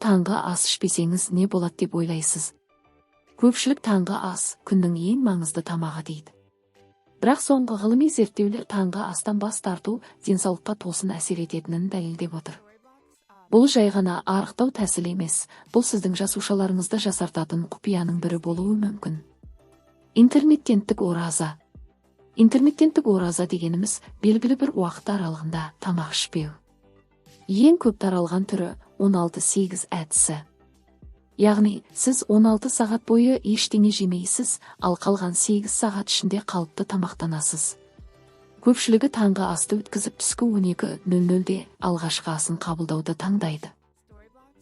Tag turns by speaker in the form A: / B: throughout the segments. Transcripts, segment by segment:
A: таңғы ас ішпесеңіз не болады деп ойлайсыз? Көпшілік таңғы ас күннің ең маңызды тамағы дейді. Бірақ соңғы ғылыми зерттеулер таңғы астан бас тарту денсаулыққа тосын әсер ететінін дәлелдеп отыр. Бұл жай ғана арықтау тәсілі емес, бұл сіздің жасушаларыңызды жасартатын құпияның бірі болуы мүмкін. Интермиттенттік ораза. Интермиттенттік ораза дегеніміз белгілі бір уақыт аралығында тамақ ішпеу. Ең көп таралған түрі 16-8 әдісі. Яғни, сіз 16 сағат бойы ештеңе жемейсіз, ал қалған 8 сағат ішінде қалыпты тамақтанасыз. Көпшілігі таңғы асты өткізіп түскі 12:00-де алғашқы асын қабылдауды таңдайды.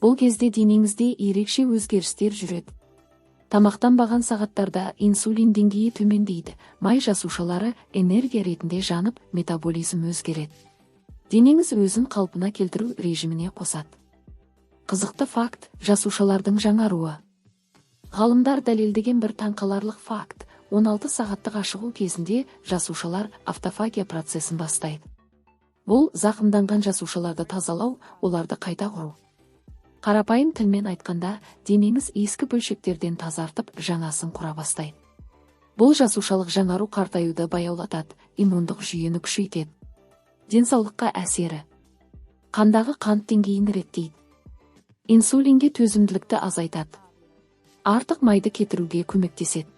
A: Бұл кезде денеңізде ерекше өзгерістер жүреді. Тамақтанбаған сағаттарда инсулин деңгейі төмендейді, май жасушалары энергия ретінде жанып, метаболизм өзгереді. Денеңіз өзін қалпына келтіру режиміне қосады. Қызықты факт – жасушалардың жаңаруы. Ғалымдар дәлелдеген бір таңқаларлық факт – 16 сағаттық ашығу кезінде жасушалар автофагия процесін бастайды. Бұл зақымданған жасушаларды тазалау, оларды қайта құру. Қарапайым тілмен айтқанда, денеңіз ескі бөлшектерден тазартып, жаңасын құра бастайды. Бұл жасушалық жаңару қартаюды баяулатады, иммундық жүйені күшейтеді. Денсаулыққа әсері. Қандағы қант деңгейін реттейді. Инсулинге төзімділікті азайтады. Артық майды кетіруге көмектеседі.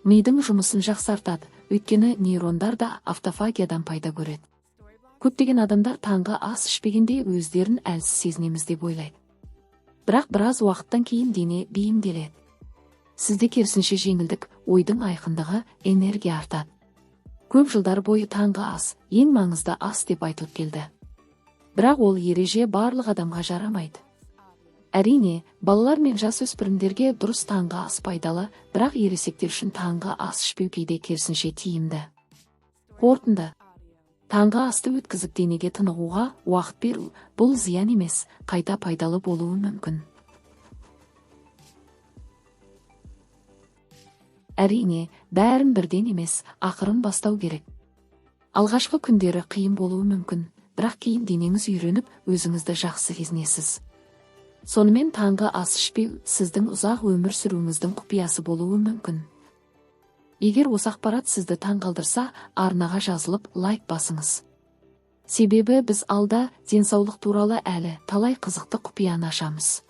A: Мидың жұмысын жақсартады, өйткені нейрондар да автофагиядан пайда көреді. Көптеген адамдар таңғы ас ішпегенде өздерін әлсіз сезінеміз деп ойлайды. Бірақ біраз уақыттан кейін дене бейімделеді. Сізде керісінше жеңілдік, ойдың айқындығы, энергия артады. Көп жылдар бойы таңғы ас ең маңызды ас деп айтылып келді. Бірақ ол ереже барлық адамға жарамайды. Әрине, балалар мен жасөспірімдерге дұрыс таңғы ас пайдалы, бірақ ересектер үшін таңғы ас ішпеу кейде керісінше тиімді. Қорытынды. Таңғы асты өткізіп денеге тынығуға уақыт беру, бұл зиян емес, қайта пайдалы болуы мүмкін. Әрине, бәрін бірден емес, ақырын бастау керек. Алғашқы күндері қиын болуы мүмкін, бірақ кейін денеңіз үйреніп, өзіңізді жақсы сезінесіз. Сонымен таңғы ас ішпеу сіздің ұзақ өмір сүруіңіздің құпиясы болуы мүмкін. Егер осы ақпарат сізді таңғалдырса, арнаға жазылып лайк басыңыз. Себебі біз алда денсаулық туралы әлі талай қызықты құпияны ашамыз.